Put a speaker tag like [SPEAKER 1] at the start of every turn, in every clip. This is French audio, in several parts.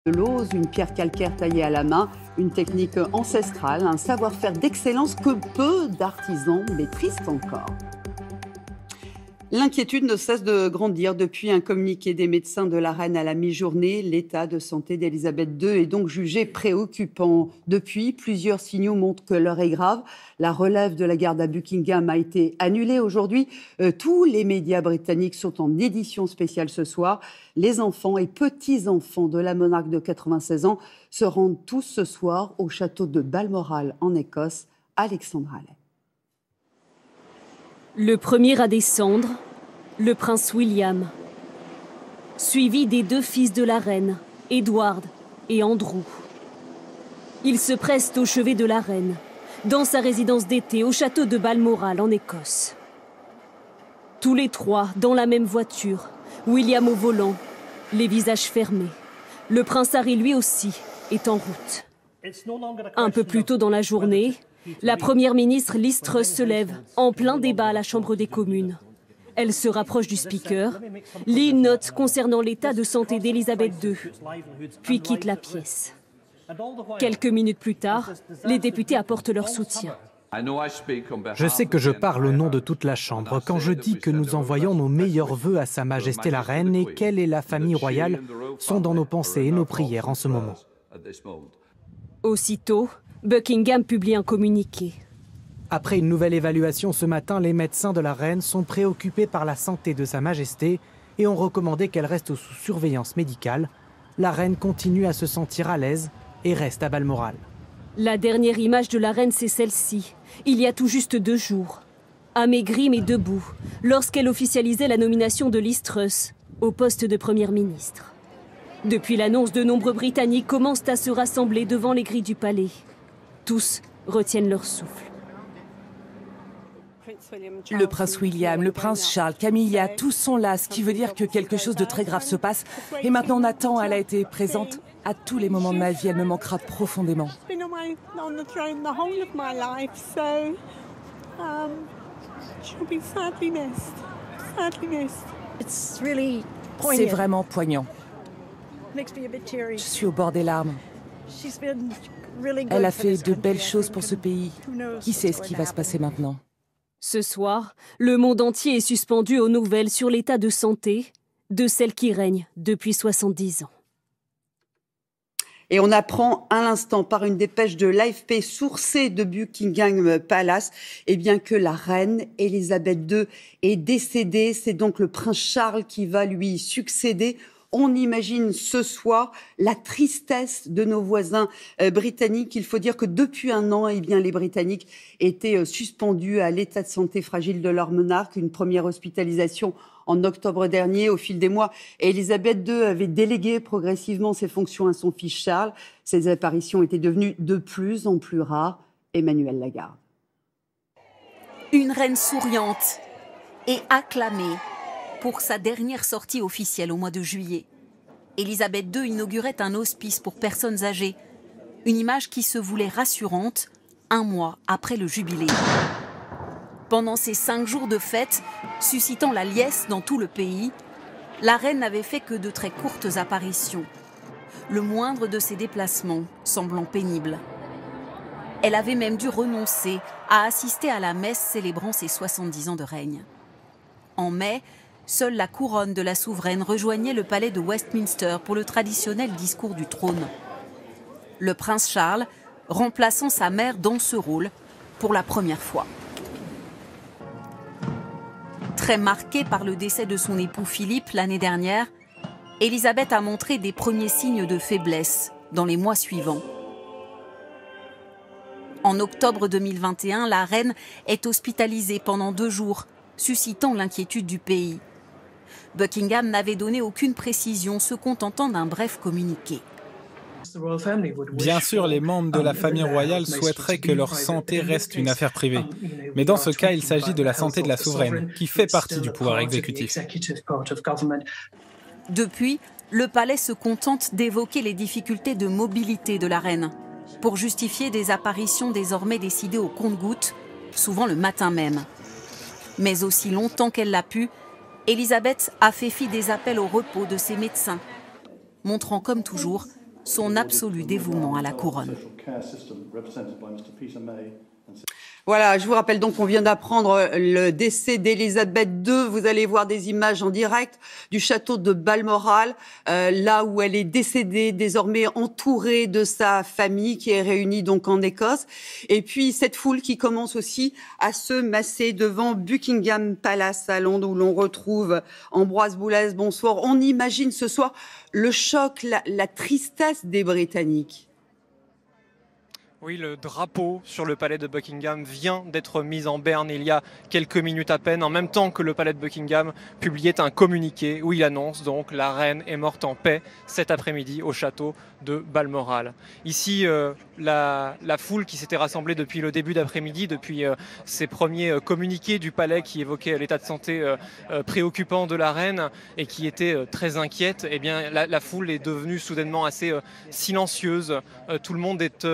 [SPEAKER 1] De l'ose, une pierre calcaire taillée à la main, une technique ancestrale, un savoir-faire d'excellence que peu d'artisans maîtrisent encore. L'inquiétude ne cesse de grandir depuis un communiqué des médecins de la reine à la mi-journée. L'état de santé d'Elisabeth II est donc jugé préoccupant. Depuis, plusieurs signaux montrent que l'heure est grave. La relève de la garde à Buckingham a été annulée aujourd'hui. Tous les médias britanniques sont en édition spéciale ce soir. Les enfants et petits-enfants de la monarque de 96 ans se rendent tous ce soir au château de Balmoral en Écosse. Alexandra Allais.
[SPEAKER 2] Le premier à descendre, le prince William, suivi des deux fils de la reine, Edward et Andrew. Ils se pressent au chevet de la reine, dans sa résidence d'été au château de Balmoral en Écosse. Tous les trois dans la même voiture, William au volant, les visages fermés. Le prince Harry lui aussi est en route. Un peu plus tôt dans la journée, la première ministre Liz Truss se lève en plein débat à la Chambre des communes. Elle se rapproche du speaker, lit une note concernant l'état de santé d'Elisabeth II, puis quitte la pièce. Quelques minutes plus tard, les députés apportent leur soutien.
[SPEAKER 3] Je sais que je parle au nom de toute la Chambre quand je dis que nous envoyons nos meilleurs vœux à Sa Majesté la Reine et qu'elle et la famille royale sont dans nos pensées et nos prières en ce moment.
[SPEAKER 2] Aussitôt, Buckingham publie un communiqué.
[SPEAKER 3] Après une nouvelle évaluation ce matin, les médecins de la reine sont préoccupés par la santé de Sa Majesté et ont recommandé qu'elle reste sous surveillance médicale. La reine continue à se sentir à l'aise et reste à Balmoral.
[SPEAKER 2] La dernière image de la reine, c'est celle-ci, il y a tout juste 2 jours. Amaigrie mais debout, lorsqu'elle officialisait la nomination de Liz Truss au poste de première ministre. Depuis l'annonce, de nombreux Britanniques commencent à se rassembler devant les grilles du palais. Tous retiennent leur souffle.
[SPEAKER 4] Le prince William, le prince Charles, Camilla, tous sont là, ce qui veut dire que quelque chose de très grave se passe. Et maintenant on attend, elle a été présente à tous les moments de ma vie, elle me manquera profondément. C'est vraiment poignant. Je suis au bord des larmes. Elle a fait de belles choses pour ce pays. Qui sait ce qui va se passer maintenant ?
[SPEAKER 2] Ce soir, le monde entier est suspendu aux nouvelles sur l'état de santé de celle qui règne depuis 70 ans.
[SPEAKER 1] Et on apprend à l'instant par une dépêche de l'AFP sourcée de Buckingham Palace que la reine Elisabeth II est décédée. C'est donc le prince Charles qui va lui succéder. On imagine ce soir la tristesse de nos voisins britanniques. Il faut dire que depuis un an, les Britanniques étaient suspendus à l'état de santé fragile de leur monarque. Une première hospitalisation en octobre dernier. Au fil des mois, Elisabeth II avait délégué progressivement ses fonctions à son fils Charles. Ces apparitions étaient devenues de plus en plus rares. Emmanuel Lagarde.
[SPEAKER 5] Une reine souriante et acclamée pour sa dernière sortie officielle au mois de juillet. Elisabeth II inaugurait un hospice pour personnes âgées. Une image qui se voulait rassurante 1 mois après le jubilé. Pendant ces 5 jours de fête, suscitant la liesse dans tout le pays, la reine n'avait fait que de très courtes apparitions. Le moindre de ses déplacements semblant pénible. Elle avait même dû renoncer à assister à la messe célébrant ses 70 ans de règne. En mai, seule la couronne de la souveraine rejoignait le palais de Westminster pour le traditionnel discours du trône. Le prince Charles remplaçant sa mère dans ce rôle pour la première fois. Très marquée par le décès de son époux Philippe l'année dernière, Elisabeth a montré des premiers signes de faiblesse dans les mois suivants. En octobre 2021, la reine est hospitalisée pendant 2 jours, suscitant l'inquiétude du pays. Buckingham n'avait donné aucune précision, se contentant d'un bref communiqué.
[SPEAKER 6] Bien sûr, les membres de la famille royale souhaiteraient que leur santé reste une affaire privée. Mais dans ce cas, il s'agit de la santé de la souveraine, qui fait partie du pouvoir exécutif.
[SPEAKER 5] Depuis, le palais se contente d'évoquer les difficultés de mobilité de la reine, pour justifier des apparitions désormais décidées au compte-gouttes, souvent le matin même. Mais aussi longtemps qu'elle l'a pu, Elisabeth a fait fi des appels au repos de ses médecins, montrant comme toujours son absolu dévouement à la couronne.
[SPEAKER 1] Voilà, je vous rappelle donc qu'on vient d'apprendre le décès d'Elisabeth II. Vous allez voir des images en direct du château de Balmoral, là où elle est décédée, désormais entourée de sa famille qui est réunie donc en Écosse. Et puis cette foule qui commence aussi à se masser devant Buckingham Palace à Londres, où l'on retrouve Ambroise Boulez. Bonsoir. On imagine ce soir le choc, la tristesse des Britanniques.
[SPEAKER 7] Oui, le drapeau sur le palais de Buckingham vient d'être mis en berne il y a quelques minutes à peine, en même temps que le palais de Buckingham publiait un communiqué où il annonce donc la reine est morte en paix cet après-midi au château de Balmoral. Ici, la foule qui s'était rassemblée depuis le début d'après-midi, depuis ces premiers communiqués du palais qui évoquaient l'état de santé préoccupant de la reine et qui était très inquiète, eh bien, la foule est devenue soudainement assez silencieuse. Tout le monde est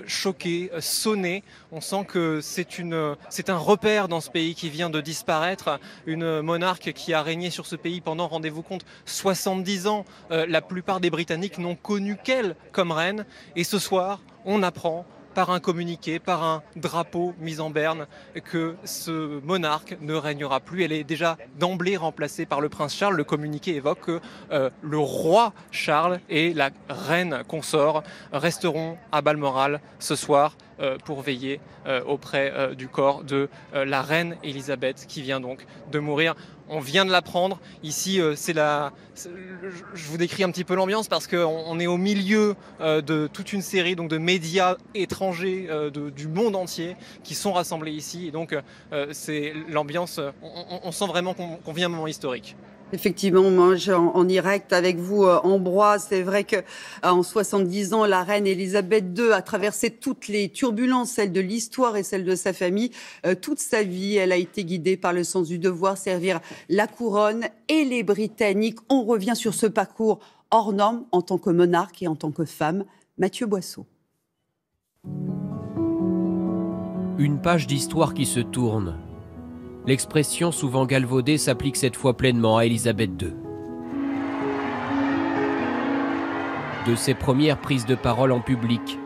[SPEAKER 7] choqué, sonné. On sent que c'est un repère dans ce pays qui vient de disparaître. Une monarque qui a régné sur ce pays pendant, rendez-vous compte, 70 ans. La plupart des Britanniques n'ont connu qu'elle comme reine. Et ce soir, on apprend par un communiqué, par un drapeau mis en berne, que ce monarque ne régnera plus. Elle est déjà d'emblée remplacée par le prince Charles. Le communiqué évoque que le roi Charles et la reine consort resteront à Balmoral ce soir pour veiller auprès du corps de la reine Elisabeth qui vient donc de mourir. On vient de l'apprendre. Ici, je vous décris un petit peu l'ambiance parce qu'on est au milieu de toute une série donc, de médias étrangers du monde entier qui sont rassemblés ici. Et donc, c'est l'ambiance, on sent vraiment qu'on vit un moment historique.
[SPEAKER 1] Effectivement, moi, en direct avec vous, Ambroise, c'est vrai que en 70 ans, la reine Elisabeth II a traversé toutes les turbulences, celles de l'histoire et celles de sa famille. Toute sa vie, elle a été guidée par le sens du devoir, servir la couronne et les Britanniques. On revient sur ce parcours hors norme en tant que monarque et en tant que femme. Mathieu Boisseau.
[SPEAKER 8] Une page d'histoire qui se tourne. L'expression souvent galvaudée s'applique cette fois pleinement à Elisabeth II. De ses premières prises de parole en public,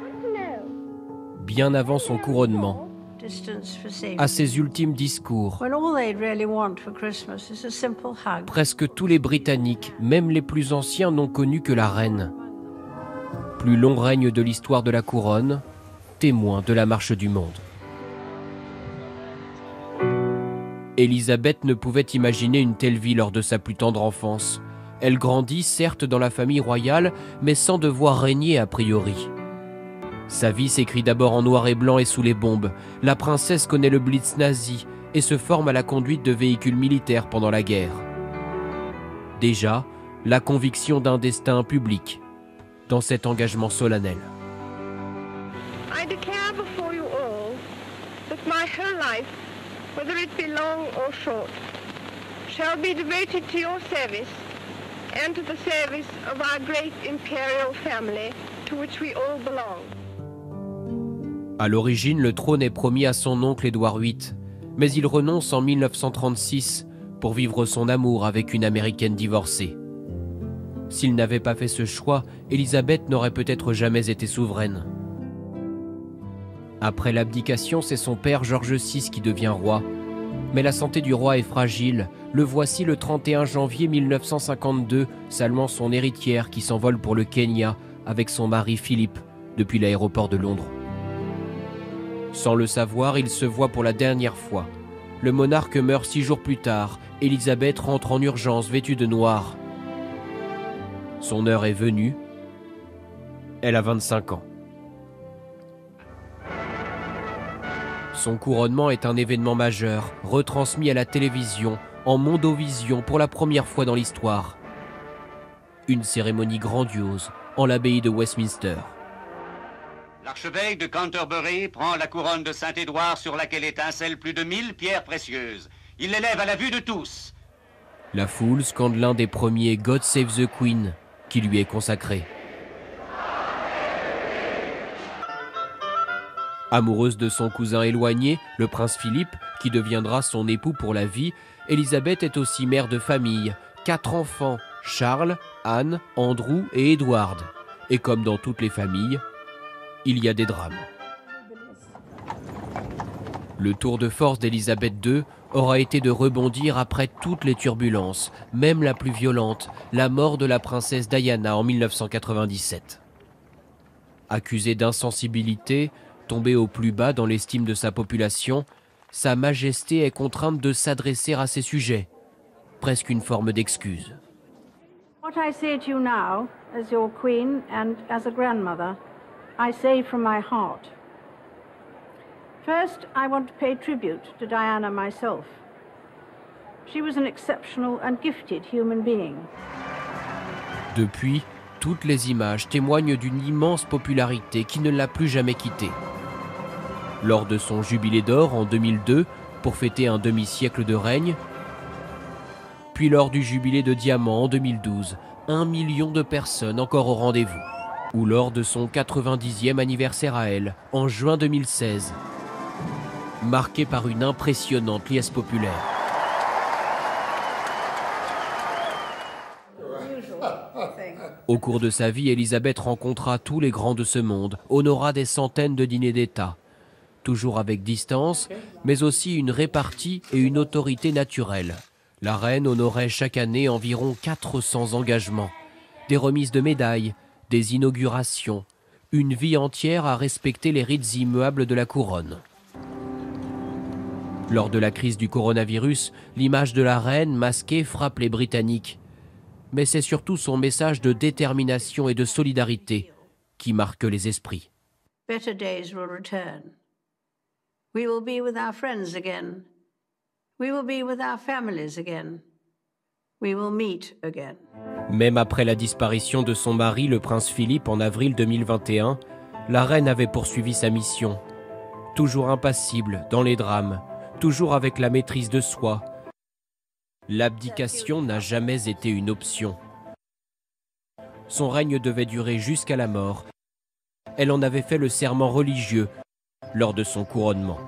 [SPEAKER 8] bien avant son couronnement, à ses ultimes discours, presque tous les Britanniques, même les plus anciens, n'ont connu que la reine. Plus long règne de l'histoire de la couronne, témoin de la marche du monde. Elisabeth ne pouvait imaginer une telle vie lors de sa plus tendre enfance. Elle grandit certes dans la famille royale, mais sans devoir régner a priori. Sa vie s'écrit d'abord en noir et blanc et sous les bombes. La princesse connaît le blitz nazi et se forme à la conduite de véhicules militaires pendant la guerre. Déjà, la conviction d'un destin public dans cet engagement solennel.
[SPEAKER 9] I declare before you all that my whole life, whether it be long or short, shall be devoted to your service and to the service of our great imperial family to which we all belong.
[SPEAKER 8] À l'origine, le trône est promis à son oncle Édouard VIII, mais il renonce en 1936 pour vivre son amour avec une Américaine divorcée. S'il n'avait pas fait ce choix, Elisabeth n'aurait peut-être jamais été souveraine. Après l'abdication, c'est son père George VI qui devient roi. Mais la santé du roi est fragile. Le voici le 31 janvier 1952, saluant son héritière qui s'envole pour le Kenya avec son mari Philippe depuis l'aéroport de Londres. Sans le savoir, il se voit pour la dernière fois. Le monarque meurt 6 jours plus tard. Elisabeth rentre en urgence vêtue de noir. Son heure est venue. Elle a 25 ans. Son couronnement est un événement majeur, retransmis à la télévision, en mondovision pour la première fois dans l'histoire. Une cérémonie grandiose en l'abbaye de Westminster.
[SPEAKER 10] L'archevêque de Canterbury prend la couronne de Saint-Édouard sur laquelle étincellent plus de 1000 pierres précieuses. Il l'élève à la vue de tous.
[SPEAKER 8] La foule scande l'un des premiers « God Save the Queen » qui lui est consacré. Amoureuse de son cousin éloigné, le prince Philippe, qui deviendra son époux pour la vie, Elisabeth est aussi mère de famille. 4 enfants, Charles, Anne, Andrew et Edward. Et comme dans toutes les familles, il y a des drames. Le tour de force d'Élisabeth II aura été de rebondir après toutes les turbulences, même la plus violente, la mort de la princesse Diana en 1997. Accusée d'insensibilité, tombée au plus bas dans l'estime de sa population, Sa Majesté est contrainte de s'adresser à ces sujets, presque une forme d'excuse.
[SPEAKER 11] What I say to you now, as your queen and as a grandmother, I say from my heart. First, I want to pay tribute to Diana myself. She was an exceptional and gifted human being.
[SPEAKER 8] Depuis, toutes les images témoignent d'une immense popularité qui ne l'a plus jamais quittée. Lors de son jubilé d'or en 2002, pour fêter un demi-siècle de règne, puis lors du jubilé de diamant en 2012, 1 million de personnes encore au rendez-vous. Ou lors de son 90e anniversaire à elle, en juin 2016, marqué par une impressionnante liesse populaire. Au cours de sa vie, Élisabeth rencontra tous les grands de ce monde, honora des centaines de dîners d'État. Toujours avec distance, mais aussi une répartie et une autorité naturelle. La reine honorait chaque année environ 400 engagements, des remises de médailles, des inaugurations, une vie entière à respecter les rites immuables de la couronne. Lors de la crise du coronavirus, l'image de la reine masquée frappe les Britanniques. Mais c'est surtout son message de détermination et de solidarité qui marque les esprits.
[SPEAKER 11] Better days will return. We will be with our friends again. We will be with our families again. We will meet again.
[SPEAKER 8] Même après la disparition de son mari, le prince Philippe, en avril 2021, la reine avait poursuivi sa mission. Toujours impassible dans les drames, toujours avec la maîtrise de soi. L'abdication n'a jamais été une option. Son règne devait durer jusqu'à la mort. Elle en avait fait le serment religieux lors de son couronnement.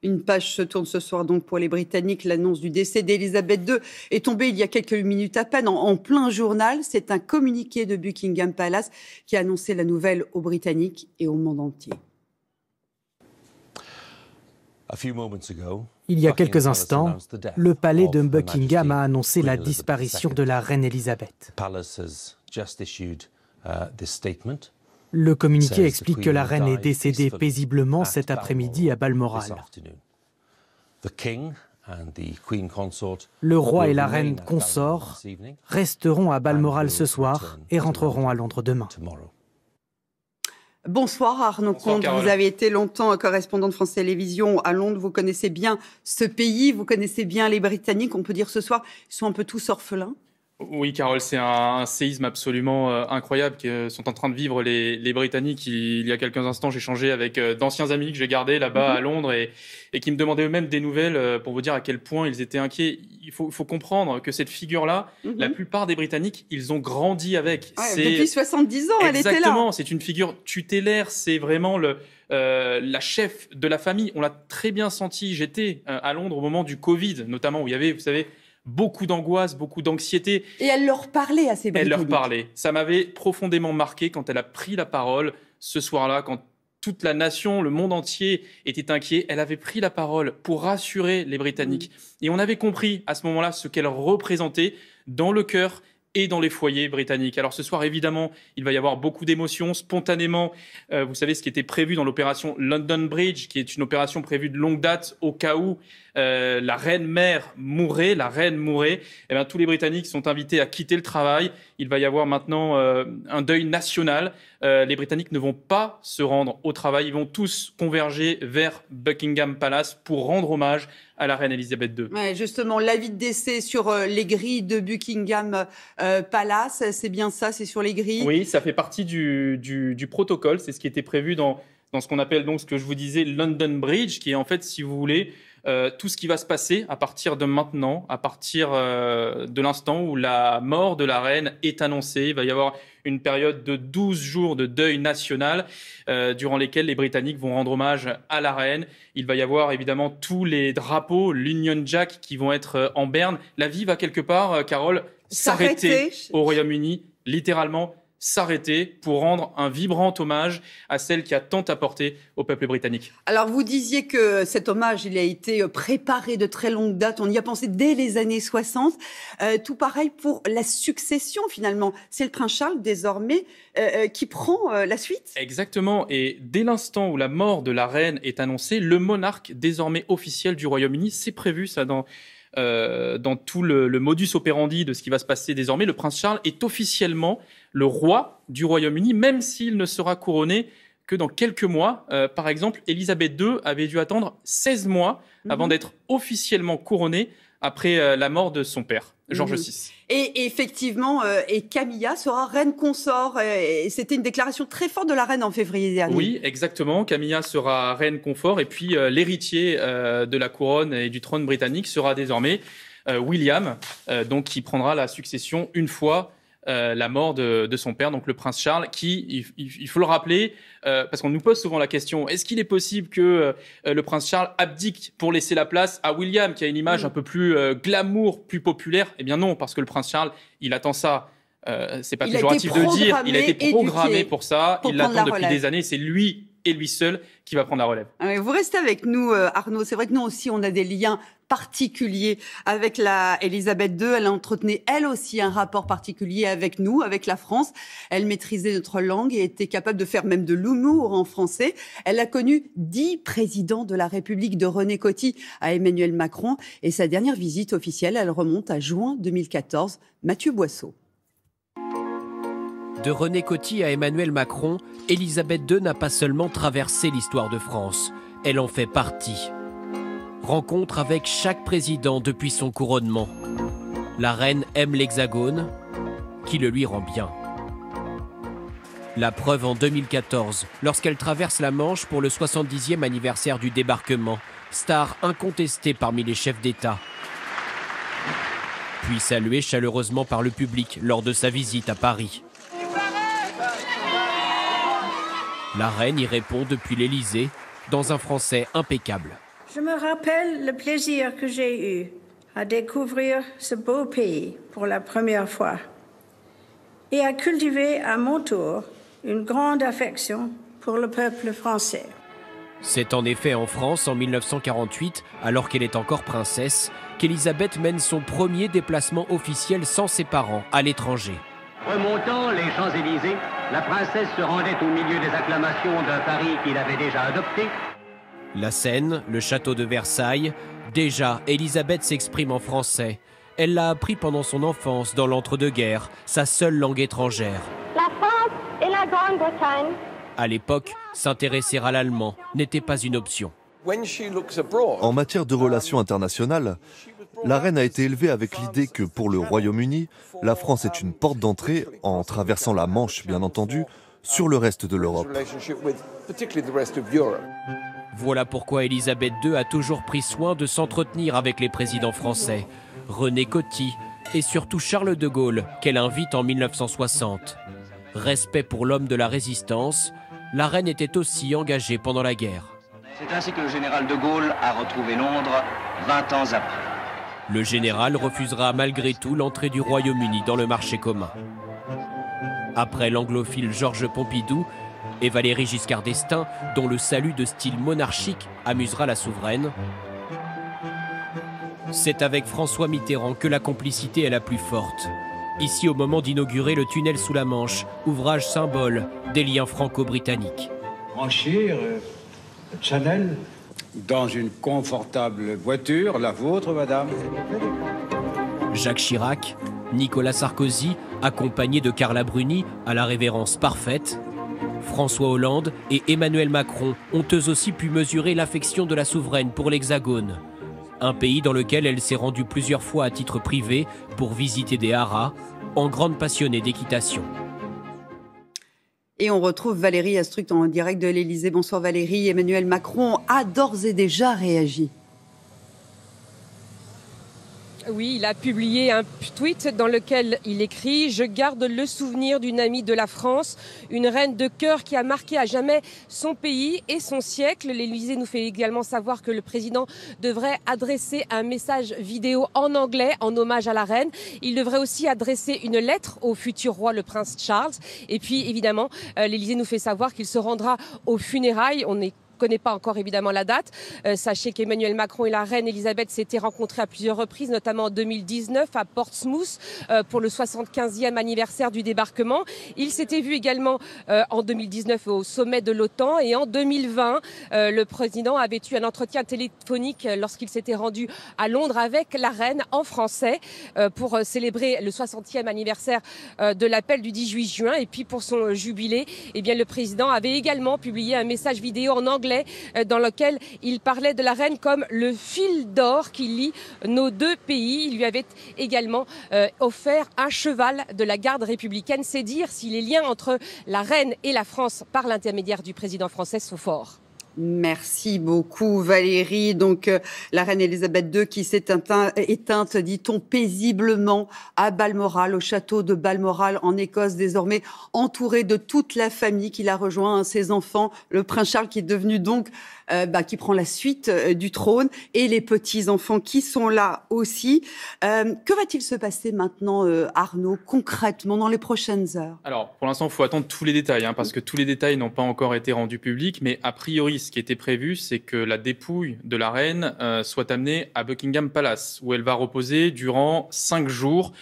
[SPEAKER 1] Une page se tourne ce soir donc pour les Britanniques. L'annonce du décès d'Élisabeth II est tombée il y a quelques minutes à peine en plein journal. C'est un communiqué de Buckingham Palace qui a annoncé la nouvelle aux Britanniques et au monde entier.
[SPEAKER 3] Il y a quelques instants, le palais de Buckingham a annoncé la disparition de la reine Élisabeth. Le communiqué explique que la reine est décédée paisiblement cet après-midi à Balmoral. Le roi et la reine consort resteront à Balmoral ce soir et rentreront à Londres demain.
[SPEAKER 1] Bonsoir Arnaud Comte, vous avez été longtemps correspondant de France Télévisions à Londres, vous connaissez bien ce pays, vous connaissez bien les Britanniques, on peut dire ce soir, ils sont un peu tous orphelins.
[SPEAKER 12] Oui, Carole, c'est un séisme absolument incroyable que sont en train de vivre les Britanniques. Il y a quelques instants, j'ai échangé avec d'anciens amis que j'ai gardés là-bas à Londres et qui me demandaient eux-mêmes des nouvelles pour vous dire à quel point ils étaient inquiets. Il faut comprendre que cette figure-là, la plupart des Britanniques, ils ont grandi avec.
[SPEAKER 1] Depuis 70 ans, elle était là.
[SPEAKER 12] Exactement, c'est une figure tutélaire, c'est vraiment la chef de la famille. On l'a très bien senti. J'étais à Londres au moment du Covid, notamment, où il y avait, vous savez, beaucoup d'angoisse, beaucoup d'anxiété.
[SPEAKER 1] Et elle leur parlait à ces Britanniques.
[SPEAKER 12] Elle leur parlait. Ça m'avait profondément marqué quand elle a pris la parole ce soir-là, quand toute la nation, le monde entier était inquiet. Elle avait pris la parole pour rassurer les Britanniques. Et on avait compris à ce moment-là ce qu'elle représentait dans le cœur et dans les foyers britanniques. Alors ce soir, évidemment, il va y avoir beaucoup d'émotions. Spontanément, vous savez ce qui était prévu dans l'opération London Bridge, qui est une opération prévue de longue date au cas où la reine-mère mourrait, eh bien, tous les Britanniques sont invités à quitter le travail. Il va y avoir maintenant un deuil national. Les Britanniques ne vont pas se rendre au travail. Ils vont tous converger vers Buckingham Palace pour rendre hommage à la reine Elisabeth II.
[SPEAKER 1] Ouais, justement, l'avis de décès sur les grilles de Buckingham Palace, c'est bien ça, c'est sur les grilles?
[SPEAKER 12] Oui, ça fait partie du protocole. C'est ce qui était prévu dans ce qu'on appelle donc ce que je vous disais London Bridge, qui est en fait, si vous voulez, tout ce qui va se passer à partir de maintenant, à partir de l'instant où la mort de la reine est annoncée. Il va y avoir une période de 12 jours de deuil national durant lesquels les Britanniques vont rendre hommage à la reine. Il va y avoir évidemment tous les drapeaux, l'Union Jack qui vont être en berne. La vie va quelque part, Carole, s'arrêter au Royaume-Uni, littéralement s'arrêter pour rendre un vibrant hommage à celle qui a tant apporté au peuple britannique.
[SPEAKER 1] Alors vous disiez que cet hommage, il a été préparé de très longue date, on y a pensé dès les années 60. Tout pareil pour la succession finalement. C'est le prince Charles désormais qui prend la suite.
[SPEAKER 12] Exactement, et dès l'instant où la mort de la reine est annoncée, le monarque désormais officiel du Royaume-Uni, c'est prévu ça dans tout le modus operandi de ce qui va se passer désormais. Le prince Charles est officiellement le roi du Royaume-Uni, même s'il ne sera couronné que dans quelques mois. Par exemple, Élisabeth II avait dû attendre 16 mois avant d'être officiellement couronnée après la mort de son père, George VI.
[SPEAKER 1] Et effectivement, et Camilla sera reine consort. Et c'était une déclaration très forte de la reine en février dernier.
[SPEAKER 12] Oui, exactement. Camilla sera reine confort. Et puis, l'héritier de la couronne et du trône britannique sera désormais William, donc qui prendra la succession une fois la mort de son père, donc le prince Charles, qui, il faut le rappeler, parce qu'on nous pose souvent la question, est-ce qu'il est possible que le prince Charles abdique pour laisser la place à William, qui a une image un peu plus glamour, plus populaire? Eh bien non, parce que le prince Charles, il attend ça. C'est pas péjoratif de dire, il a été programmé pour ça, il l'attend depuis des années, c'est lui et lui seul qui va prendre la relève.
[SPEAKER 1] Vous restez avec nous, Arnaud. C'est vrai que nous aussi, on a des liens particuliers avec la Élisabeth II. Elle entretenait, elle aussi, un rapport particulier avec nous, avec la France. Elle maîtrisait notre langue et était capable de faire même de l'humour en français. Elle a connu 10 présidents de la République, de René Coty à Emmanuel Macron. Et sa dernière visite officielle, elle remonte à juin 2014. Mathieu Boisseau.
[SPEAKER 8] De René Coty à Emmanuel Macron, Élisabeth II n'a pas seulement traversé l'histoire de France, elle en fait partie. Rencontre avec chaque président depuis son couronnement. La reine aime l'Hexagone, qui le lui rend bien. La preuve en 2014, lorsqu'elle traverse la Manche pour le 70e anniversaire du débarquement, star incontestée parmi les chefs d'État. Puis saluée chaleureusement par le public lors de sa visite à Paris. La reine y répond depuis l'Élysée, dans un français impeccable.
[SPEAKER 11] Je me rappelle le plaisir que j'ai eu à découvrir ce beau pays pour la première fois et à cultiver à mon tour une grande affection pour le peuple français.
[SPEAKER 8] C'est en effet en France, en 1948, alors qu'elle est encore princesse, qu'Élisabeth mène son premier déplacement officiel sans ses parents à l'étranger.
[SPEAKER 10] Remontant les Champs-Élysées, la princesse se rendait au milieu des acclamations d'un Paris qu'il avait déjà adopté.
[SPEAKER 8] La Seine, le château de Versailles, déjà, Élisabeth s'exprime en français. Elle l'a appris pendant son enfance dans l'entre-deux-guerres, sa seule langue étrangère.
[SPEAKER 9] La France et la Grande-Bretagne.
[SPEAKER 8] À l'époque, s'intéresser à l'allemand n'était pas une option.
[SPEAKER 13] En matière de relations internationales, la reine a été élevée avec l'idée que pour le Royaume-Uni, la France est une porte d'entrée, en traversant la Manche bien entendu, sur le reste de l'Europe.
[SPEAKER 8] Voilà pourquoi Élisabeth II a toujours pris soin de s'entretenir avec les présidents français, René Coty et surtout Charles de Gaulle, qu'elle invite en 1960. Respect pour l'homme de la résistance, la reine était aussi engagée pendant la guerre.
[SPEAKER 10] C'est ainsi que le général de Gaulle a retrouvé Londres 20 ans après.
[SPEAKER 8] Le général refusera malgré tout l'entrée du Royaume-Uni dans le marché commun. Après l'anglophile Georges Pompidou et Valéry Giscard d'Estaing, dont le salut de style monarchique amusera la souveraine, c'est avec François Mitterrand que la complicité est la plus forte. Ici au moment d'inaugurer le tunnel sous la Manche, ouvrage symbole des liens franco-britanniques.
[SPEAKER 14] Franchir Channel dans une confortable voiture, la vôtre, madame.
[SPEAKER 8] Jacques Chirac, Nicolas Sarkozy, accompagnés de Carla Bruni à la révérence parfaite, François Hollande et Emmanuel Macron ont eux aussi pu mesurer l'affection de la souveraine pour l'Hexagone. Un pays dans lequel elle s'est rendue plusieurs fois à titre privé pour visiter des haras, en grande passionnée d'équitation.
[SPEAKER 1] Et on retrouve Valérie Astruc en direct de l'Élysée. Bonsoir Valérie. Emmanuel Macron a d'ores et déjà réagi.
[SPEAKER 15] Oui, il a publié un tweet dans lequel il écrit « Je garde le souvenir d'une amie de la France, une reine de cœur qui a marqué à jamais son pays et son siècle ». L'Élysée nous fait également savoir que le président devrait adresser un message vidéo en anglais en hommage à la reine. Il devrait aussi adresser une lettre au futur roi, le prince Charles. Et puis évidemment, l'Élysée nous fait savoir qu'il se rendra aux funérailles. On ne connaît pas encore évidemment la date. Sachez qu'Emmanuel Macron et la reine Elisabeth s'étaient rencontrés à plusieurs reprises, notamment en 2019 à Portsmouth pour le 75e anniversaire du débarquement. Ils s'étaient vus également en 2019 au sommet de l'OTAN et en 2020, le président avait eu un entretien téléphonique lorsqu'il s'était rendu à Londres avec la reine en français pour célébrer le 60e anniversaire de l'appel du 18 juin. Et puis pour son jubilé, eh bien, le président avait également publié un message vidéo en anglais dans lequel il parlait de la reine comme le fil d'or qui lie nos deux pays. Il lui avait également offert un cheval de la garde républicaine. C'est dire si les liens entre la reine et la France par l'intermédiaire du président français sont forts.
[SPEAKER 1] Merci beaucoup Valérie. Donc la reine Elisabeth II qui s'est éteinte, dit-on, paisiblement à Balmoral, au château de Balmoral en Écosse, désormais entourée de toute la famille qui l'a rejoint, ses enfants, le prince Charles qui est devenu donc qui prend la suite du trône et les petits-enfants qui sont là aussi. Que va-t-il se passer maintenant, Arnaud, concrètement dans les prochaines heures?
[SPEAKER 12] Alors, pour l'instant, il faut attendre tous les détails, parce que tous les détails n'ont pas encore été rendus publics, mais a priori, ce qui était prévu, c'est que la dépouille de la reine soit amenée à Buckingham Palace, où elle va reposer durant 5 jours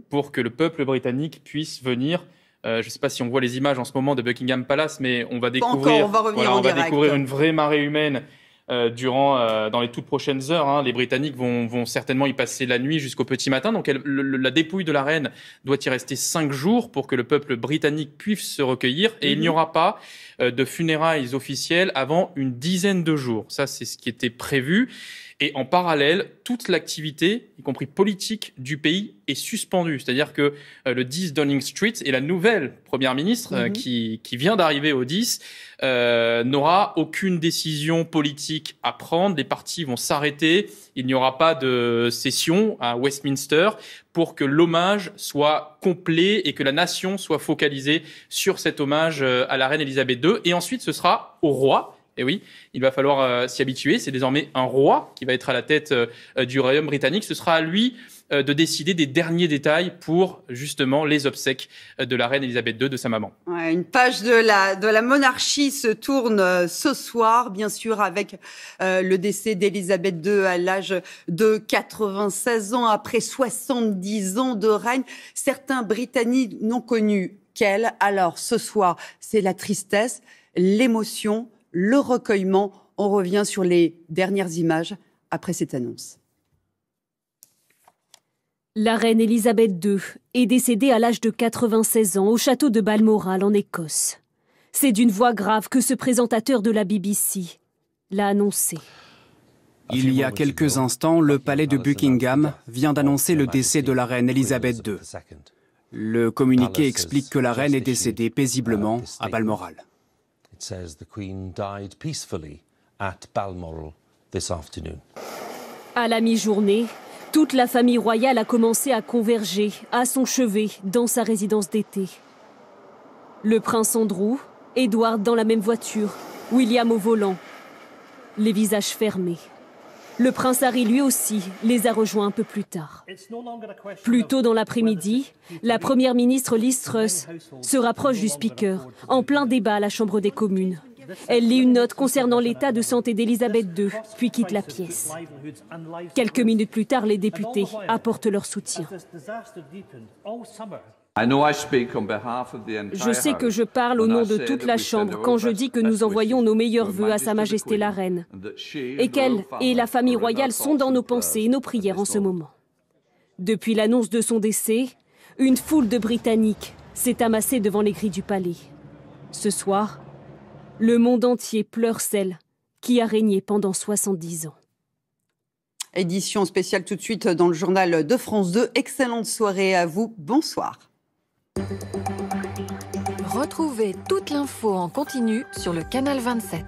[SPEAKER 12] pour que le peuple britannique puisse venir. Je ne sais pas si on voit les images en ce moment de Buckingham Palace, mais on va découvrir, on va découvrir une vraie marée humaine dans les toutes prochaines heures. Les Britanniques vont certainement y passer la nuit jusqu'au petit matin. Donc la dépouille de la reine doit y rester 5 jours pour que le peuple britannique puisse se recueillir. Et il n'y aura pas de funérailles officielles avant une dizaine de jours. Ça, c'est ce qui était prévu. Et en parallèle, toute l'activité, y compris politique, du pays est suspendue. C'est-à-dire que le 10 Downing Street et la nouvelle première ministre qui vient d'arriver au 10 n'aura aucune décision politique à prendre. Les partis vont s'arrêter. Il n'y aura pas de session à Westminster pour que l'hommage soit complet et que la nation soit focalisée sur cet hommage à la reine Elisabeth II. Et ensuite, ce sera au roi. Et oui, il va falloir s'y habituer. C'est désormais un roi qui va être à la tête du royaume britannique. Ce sera à lui de décider des derniers détails pour justement les obsèques de la reine Elisabeth II, de sa maman.
[SPEAKER 1] Ouais, une page de la monarchie se tourne ce soir, bien sûr, avec le décès d'Elisabeth II à l'âge de 96 ans, après 70 ans de règne. Certains Britanniques n'ont connu qu'elle. Alors ce soir, c'est la tristesse, l'émotion, le recueillement. On revient sur les dernières images après cette annonce.
[SPEAKER 2] La reine Elisabeth II est décédée à l'âge de 96 ans au château de Balmoral en Écosse. C'est d'une voix grave que ce présentateur de la BBC l'a annoncé.
[SPEAKER 16] Il y a quelques instants, le palais de Buckingham vient d'annoncer le décès de la reine Elisabeth II. Le communiqué explique que la reine est décédée paisiblement à Balmoral.
[SPEAKER 2] À la mi-journée, toute la famille royale a commencé à converger à son chevet dans sa résidence d'été. Le prince Andrew, Edward dans la même voiture, William au volant, les visages fermés. Le prince Harry, lui aussi, les a rejoints un peu plus tard. Plus tôt dans l'après-midi, la première ministre Liz Truss se rapproche du speaker, en plein débat à la Chambre des communes. Elle lit une note concernant l'état de santé d'Elisabeth II, puis quitte la pièce. Quelques minutes plus tard, les députés apportent leur soutien. Je sais que je parle au nom de toute la Chambre quand je dis que nous envoyons nos meilleurs vœux à Sa Majesté la Reine et qu'elle et la famille royale sont dans nos pensées et nos prières en ce moment. Depuis l'annonce de son décès, une foule de Britanniques s'est amassée devant les grilles du palais. Ce soir, le monde entier pleure celle qui a régné pendant 70 ans.
[SPEAKER 1] Édition spéciale tout de suite dans le journal de France 2. Excellente soirée à vous. Bonsoir.
[SPEAKER 17] Retrouvez toute l'info en continu sur le canal 27.